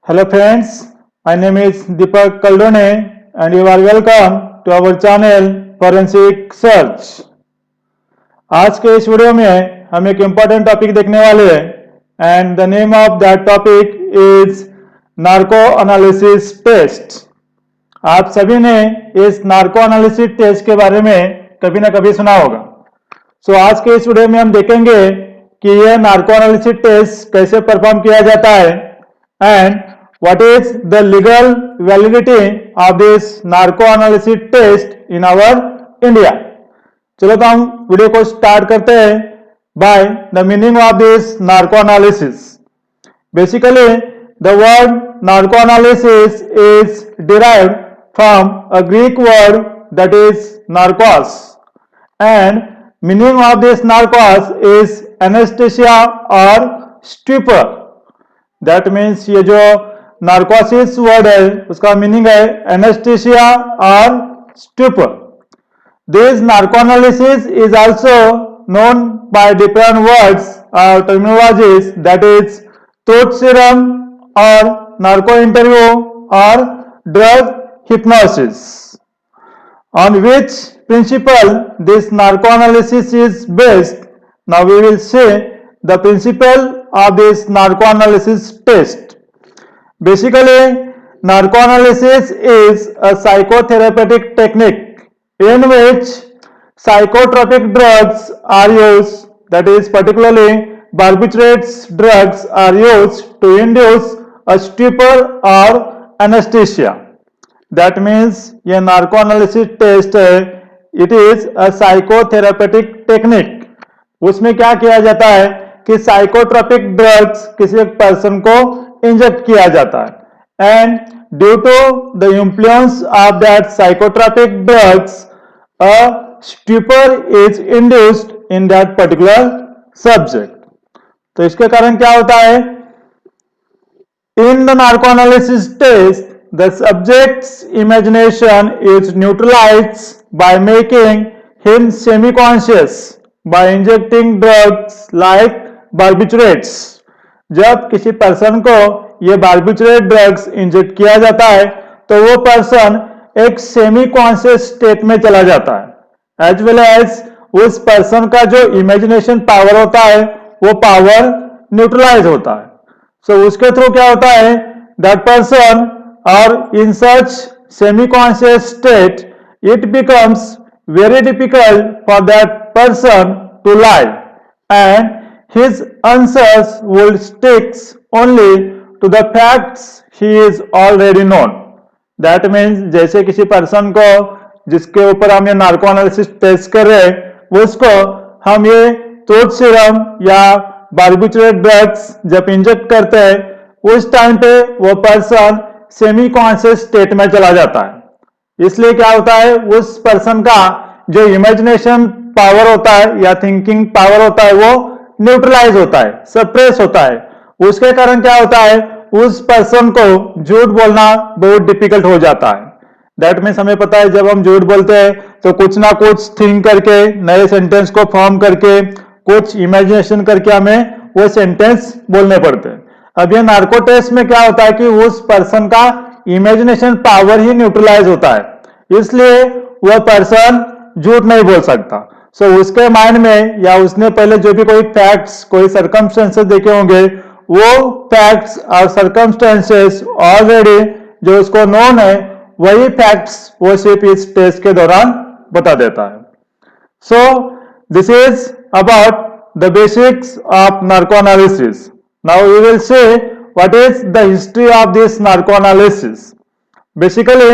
Hello friends, my name is Deepak Kaldone and you are welcome to our channel Forensic Search. आज के इस video में हम एक इम्पोर्टेंट टॉपिक देखने वाले हैं and the name of that topic is narco analysis test. आप सभी ने इस नार्को एनालिसिस टेस्ट के बारे में कभी ना कभी सुना होगा। सो आज के इस वीडियो में हम देखेंगे कि यह नार्को एनालिसिस टेस्ट कैसे परफॉर्म किया जाता है and what is the legal validity of this narco analysis test in our India। चलो तो हम वीडियो को स्टार्ट करते हैं by the meaning of this narco analysis। Basically the word narco analysis is derived from a Greek word that is narcos and meaning of this narcos is anesthesia or stupor। That means ये जो narcosis word है उसका meaning है anaesthesia और stupor. This narco analysis is also known by different words और terminologies that is truth serum और narco interview और drug hypnosis. On which principle this narco analysis is based. Now we will see the principle of this narco analysis test. Basically, narco analysis is a psychotherapeutic technique in which psychotropic drugs are used, that is particularly barbiturates drugs are used to induce a stupor or anesthesia। That means ये narco analysis test है, it is a psychotherapeutic technique। उसमें क्या किया जाता है कि psychotropic drugs किसी एक पर्सन को इंजेक्ट किया जाता है and due to the influence of that psychotropic drugs a stupor is induced in that particular subject. तो इसके कारण क्या होता है, in the narco analysis test the subject's imagination is neutralised by making him semi conscious by injecting drugs like barbiturates. जब किसी person को ये बार्बिचुरेट ड्रग्स इंजेक्ट किया जाता है तो वो पर्सन एक सेमी कॉन्शियस स्टेट में चला जाता है एज वेल एज उस पर्सन का जो इमेजिनेशन पावर होता है वो पावर न्यूट्रलाइज होता है। सो उसके थ्रू क्या होता है, दैट पर्सन और in such semi conscious state it becomes very difficult for that person to lie and his answers will stick only to the facts he is already known। That means जैसे किसी person को जिसके ऊपर हम ये narco analysis test कर रहे हैं उसको हम ये ट्रूथ सीरम या बार्बिचुरेट ड्रग्स जब इंजेक्ट करते हैं उस टाइम पे वो पर्सन सेमी कॉन्शियस स्टेट में चला जाता है। इसलिए क्या होता है, उस पर्सन का जो इमेजिनेशन पावर होता है या थिंकिंग पावर होता है वो न्यूट्रलाइज होता है, सप्रेस होता है। उसके कारण क्या होता है, उस पर्सन को झूठ बोलना बहुत डिफिकल्ट हो जाता है। दैट मीन्स हमें पता है जब हम झूठ बोलते हैं तो कुछ ना कुछ थिंक करके नए सेंटेंस को फॉर्म करके कुछ इमेजिनेशन करके हमें वो सेंटेंस बोलने पड़ते हैं। अब ये नार्को टेस्ट में क्या होता है कि उस पर्सन का इमेजिनेशन पावर ही न्यूट्रलाइज होता है, इसलिए वह पर्सन झूठ नहीं बोल सकता। सो उसके माइंड में या उसने पहले जो भी कोई फैक्ट्स कोई सर्कमस्टेंसेस देखे होंगे वो फैक्ट्स और सर्कमस्टेंसेस ऑलरेडी जो उसको नोन है वही फैक्ट्स वो सिर्फ इस टेस्ट के दौरान बता देता है। So this is about the basics of narco analysis. Now we will see what is the history of this narco analysis। Basically,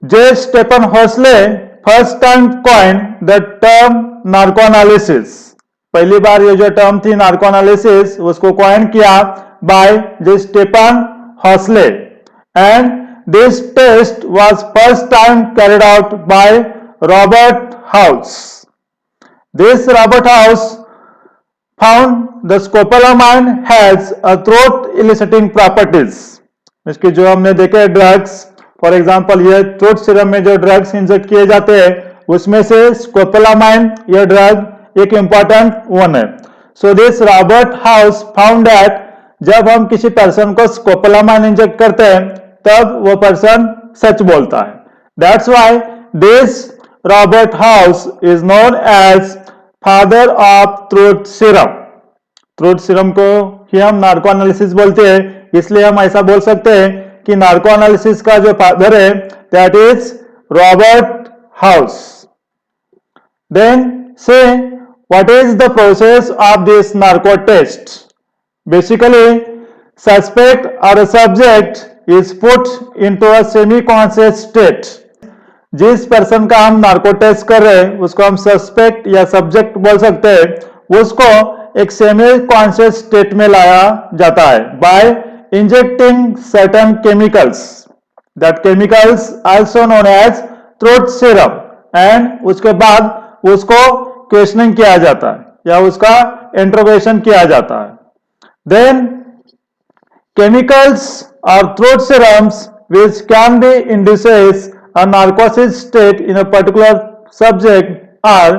J. Stephen Hosley first time coined the term narco analysis। पहली बार ये जो term थी narco analysis उसको coin किया by J. Stephen Hosley and this test was first time carried out by Robert House। This Robert House found the scopolamine has a throat eliciting properties। इसकी जो हमने देखे ड्रग्स, फॉर एग्जांपल ये truth serum में जो drugs inject किए जाते हैं उसमें से स्कोपोलामाइन ये ड्रग एक इंपॉर्टेंट वन है। So this Robert house found that जब हम किसी पर्सन को स्कोपोलामाइन इंजेक्ट करते हैं तब वो पर्सन सच बोलता है. That's why this Robert House is known as father of truth serum. Truth serum को ही हम नार्को एनालिसिस बोलते हैं, इसलिए हम ऐसा बोल सकते हैं कि नार्को एनालिसिस का जो फादर है that is Robert House. Then से what is the process of this narco test? Basically, suspect or a subject is put into a semi-conscious state. जिस पर्सन का हम नार्को टेस्ट कर रहे हैं उसको हम सस्पेक्ट या सब्जेक्ट बोल सकते हैं, उसको एक सेमी कॉन्शियस स्टेट में लाया जाता है by injecting certain chemicals. That chemicals also known as truth serum. And उसके बाद उसको क्वेश्चनिंग किया जाता है या उसका इंट्रोगेशन किया जाता है. देन केमिकल्स और truth serums which can be induces a narcosis state in a particular subject are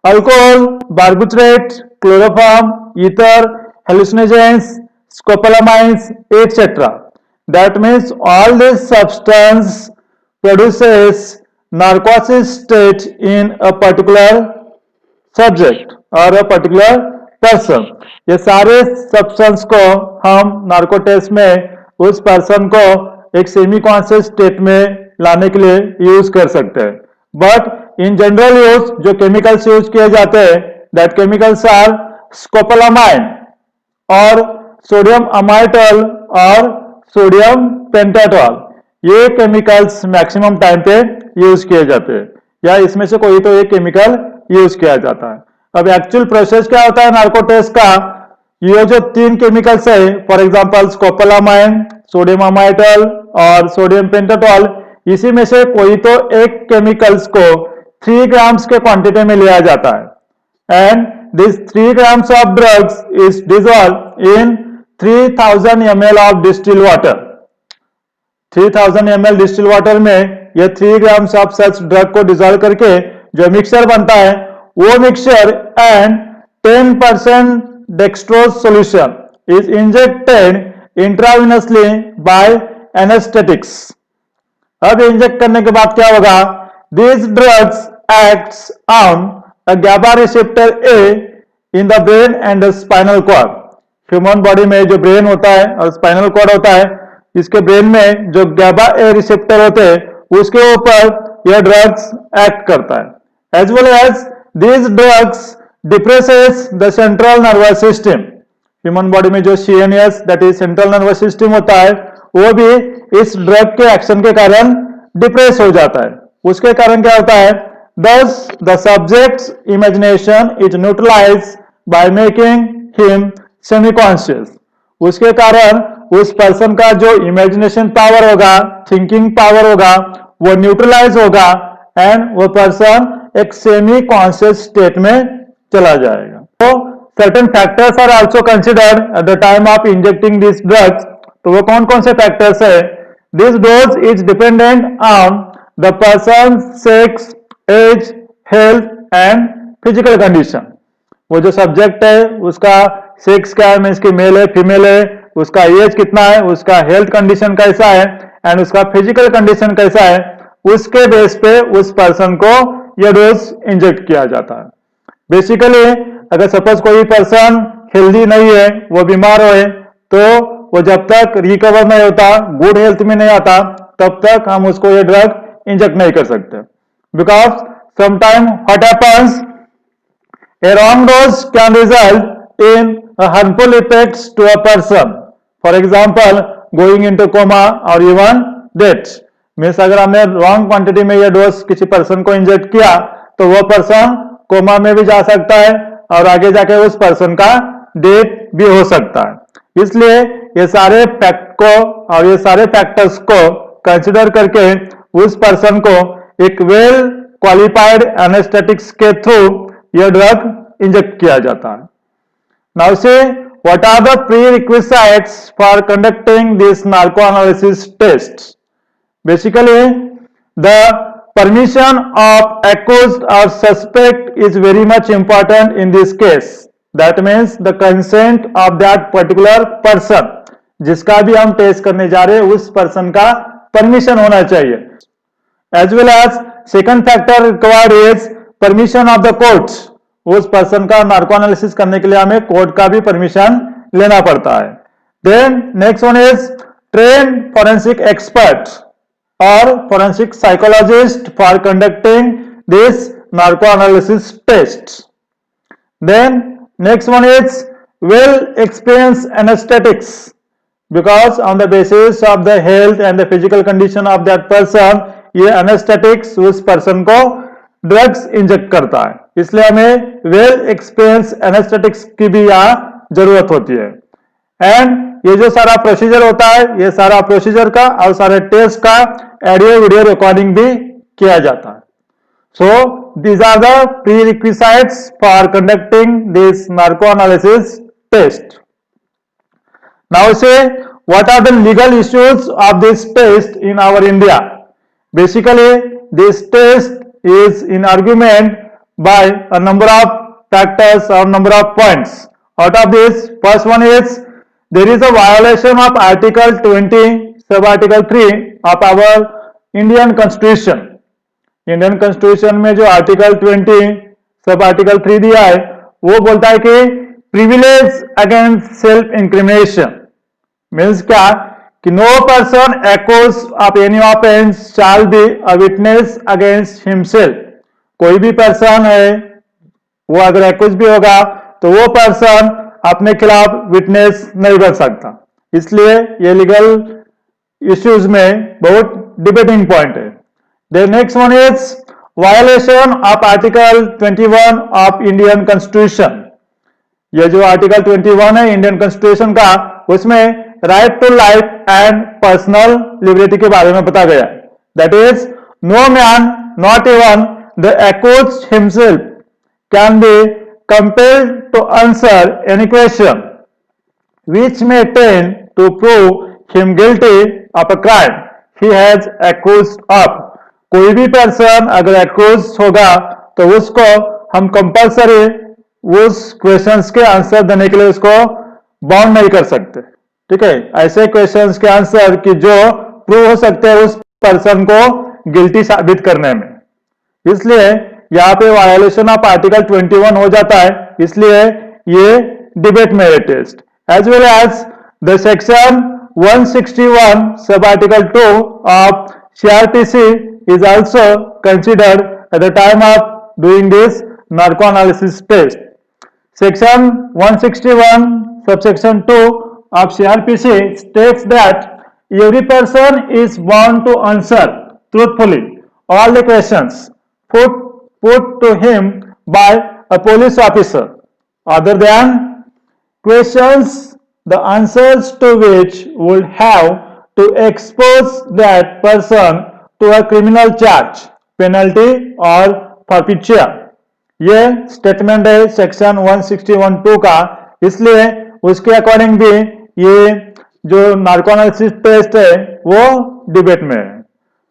alcohol, barbiturate, chloroform, ether, hallucinogens, scopolamines, etc. That means all this substance produces narcosis state in a particular subject और particular person. ये सारे substance को हम narco test में उस person को एक semi conscious state में लाने के लिए यूज कर सकते हैं. बट इन जनरल यूज जो केमिकल्स यूज किए जाते हैं दैट केमिकल्स आर स्कोपोलामाइन और सोडियम अमाइटल और सोडियम पेंटाटॉल. ये केमिकल्स मैक्सिमम टाइम पे यूज किए जाते हैं या इसमें से कोई तो एक केमिकल यूज किया जाता है. अब एक्चुअल प्रोसेस क्या होता है नार्को टेस्ट का? ये जो तीन केमिकल्स है for example scopolamine, sodium Amytal और सोडियम पेंटाटॉल, इसी में से कोई तो एक केमिकल्स को 3 ग्राम्स के क्वांटिटी में लिया जाता है and this 3 grams of drugs is dissolve in 3000 ml of distil water. 3000 ml distil water में ये 3 ग्राम्स ऑफ सच ड्रग को डिसॉल्व करके जो मिक्सचर बनता है वो mixture and 10% dextrose solution is injected intravenously by anaesthetics. अब इंजेक्ट करने के बाद क्या होगा? This drugs acts on a GABA receptor A in the brain and the spinal cord. Human body में जो ब्रेन होता है और स्पाइनल कॉर्ड होता है, इसके ब्रेन में जो GABA ए रिसेप्टर होते हैं उसके ऊपर यह ड्रग्स एक्ट करता है. As well as these drugs depresses the central nervous system. Human body में जो CNS that is central nervous system होता है वो भी इस ड्रग के एक्शन के कारण डिप्रेस हो जाता है. उसके कारण क्या होता है? Thus the subject's imagination is neutralized by making him semi-conscious. उसके कारण उस पर्सन का जो इमेजिनेशन पावर होगा, थिंकिंग पावर होगा, वो न्यूट्रलाइज होगा एंड वो पर्सन एक सेमी कॉन्शियस स्टेट में चला जाएगा. तो certain factors are also considered at the time of injecting this drugs. तो वो कौन कौन से फैक्टर्स है? This dose is dependent on the person sex, age, health and physical condition. वो जो सब्जेक्ट है उसका सेक्स क्या है, मीन्स की मेल है फीमेल है, उसका एज कितना है, उसका हेल्थ कंडीशन कैसा है एंड उसका फिजिकल कंडीशन कैसा है, उसके बेस पे उस पर्सन को यह डोज इंजेक्ट किया जाता है. बेसिकली अगर सपोज कोई पर्सन हेल्दी नहीं है, वो बीमार हो तो वो जब तक रिकवर नहीं होता, गुड हेल्थ में नहीं आता, तब तक हम उसको ये ड्रग इंजेक्ट नहीं कर सकते. Because sometime what happens, a wrong dose can result in a harmful effects to a person. For example, going into coma or even death. Means अगर हमने रॉन्ग क्वांटिटी में ये डोज किसी पर्सन को inject किया तो वो पर्सन कोमा में भी जा सकता है और आगे जाके उस पर्सन का डेथ भी हो सकता है. इसलिए ये सारे फैक्ट को और ये सारे फैक्टर्स को कंसिडर करके उस पर्सन को एक वेल क्वालिफाइड एनेस्थेटिक्स के थ्रू यह ड्रग इंजेक्ट किया जाता है. Now say what are the prerequisites for conducting this narco analysis test? Basically the permission of accused or suspect is very much important in this case. That means the consent of that particular person, जिसका भी हम test करने जा रहे हैं उस person का permission होना चाहिए। As well as second factor required is permission of the courts, उस पर्सन का नार्को एनालिसिस करने के लिए हमें कोर्ट का भी परमिशन लेना पड़ता है। Then next one is train forensic expert और forensic psychologist for conducting this narco analysis test. Then next one is well experienced anesthetics, because on the basis of the health and the physical condition of that person ये anesthetics उस person को drugs inject करता है, इसलिए हमें well experienced anesthetics की भी यहाँ जरूरत होती है। एंड ये जो सारा प्रोसीजर होता है, ये सारा प्रोसीजर का और सारे टेस्ट का ऑडियो वीडियो रिकॉर्डिंग भी किया जाता है। So these are the prerequisites for conducting this narco analysis test. Now say what are the legal issues of this test in our India? Basically this test is in argument by a number of factors or number of points. Out of this, first one is there is a violation of Article 20 sub-article 3 of our Indian Constitution. Indian constitution में जो article 20 sub article 3 दिया है वो बोलता है कि privilege against self incrimination means क्या कि no person accused of any offence shall be a witness against himself. कोई भी पर्सन है वो अगर एक्यूज भी होगा तो वो पर्सन अपने खिलाफ विटनेस नहीं बन सकता, इसलिए ये लीगल इश्यूज में बहुत डिबेटिंग पॉइंट है। The next one is violation of Article 21 of Indian Constitution. ये जो आर्टिकल 21 है इंडियन कॉन्स्टिट्यूशन का, उसमें right to life and personal liberty के बारे में बताया गया है। That is no man not even the accused himself can be compelled to answer any question which may tend to prove him guilty of a crime he has accused of. कोई भी person अगर accused होगा तो उसको हम compulsory उस questions के answer देने के लिए उसको बाउंड नहीं कर सकते, ठीक है। ऐसे क्वेश्चंस के आंसर कि जो प्रूव हो सकते हैं उस पर्सन को गिल्टी साबित करने में, इसलिए यहाँ पे वायोलेशन ऑफ आर्टिकल 21 हो जाता है, इसलिए ये डिबेट में है test. As well as the section 161 sub article 2 of CRPC is also considered at the time of doing this narco analysis test. Section 161 subsection 2 of CRPC states that every person is bound to answer truthfully all the questions put to him by a police officer other than questions the answers to which would have to expose that person to a criminal charge, penalty और forfeiture। ये statement है section 161(2) का, इसलिए उसके according भी ये जो narco analysis test है वो डिबेट में है।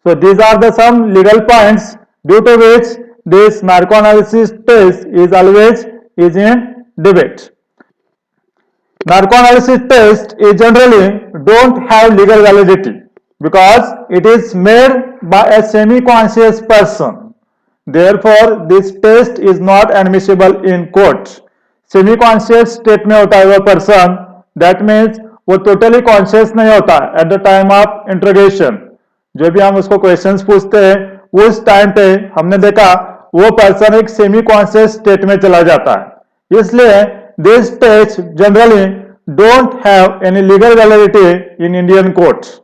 So these are the some legal points due to which this narco analysis test is always is in debate. Narco analysis test is generally don't have legal validity because it is made by a semi-conscious person. Therefore, this test is not admissible in court. Semi-conscious state में होता है वो person, that means वो totally conscious नहीं होता at the time of interrogation. जो भी हम उसको questions पूछते हैं उस टाइम पे हमने देखा वो person एक semi-conscious state में चला जाता है, इसलिए this test generally don't have any legal validity in Indian courts.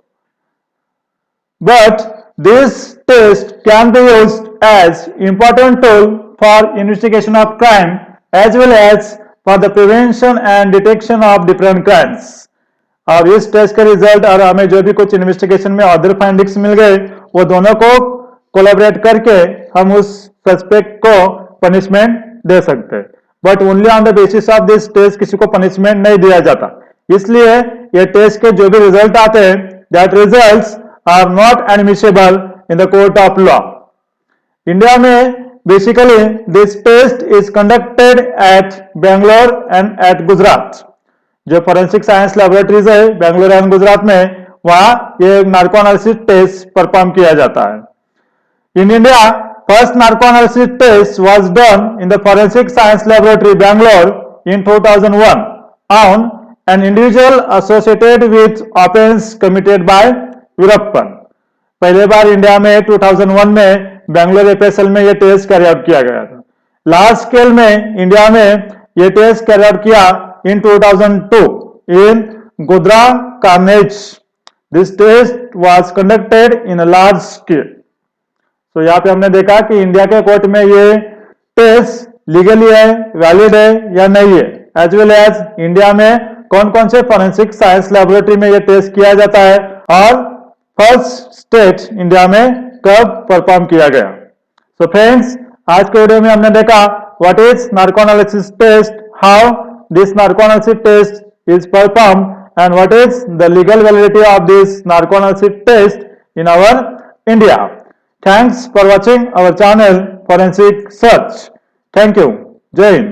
But this test can be used as important tool for investigation of crime as well as for the prevention and detection of different crimes. और इस test का result और हमें जो भी कुछ investigation में other findings मिल गए वो दोनों को कोलैबोरेट करके हम उस सस्पेक्ट को पनिशमेंट दे सकते हैं, but only on the basis of this test किसी को पनिशमेंट नहीं दिया जाता। इसलिए ये टेस्ट के जो भी रिजल्ट आते हैं that results are not admissible in the court of law. India में basically this test is conducted at Bangalore and at Gujarat. जो फॉरेंसिक साइंस लैबोरेटरीज है बेंगलुरु एंड गुजरात में, वहां ये नार्को एनालिसिस टेस्ट परफॉर्म किया जाता है। In India first narco analysis test was done in the forensic science laboratory Bangalore in 2001 on an individual associated with offense committed by Veerappan. पहले बार India में 2001 में बेंगलोर एपीएसएल में यह टेस्ट कैरी आउट किया गया था। लार्ज स्केल में इंडिया में यह टेस्ट कैरी आउट किया in 2002 in Godhra carnage. This test was conducted in a large scale. तो यहाँ पे हमने देखा कि इंडिया के कोर्ट में ये टेस्ट लीगली है, वैलिड है या नहीं है, एज वेल एज इंडिया में कौन कौन से फॉरेंसिक साइंस लैबोरेटरी में ये टेस्ट किया जाता है और फर्स्ट स्टेट इंडिया में कब परफॉर्म किया गया। सो फ्रेंड्स, आज के वीडियो में हमने देखा what is narco analysis test, how this narco analysis test is perform and what is the legal validity of this narco analysis test in our India. Thanks for watching our channel forensic search. Thank you. Jai Hind.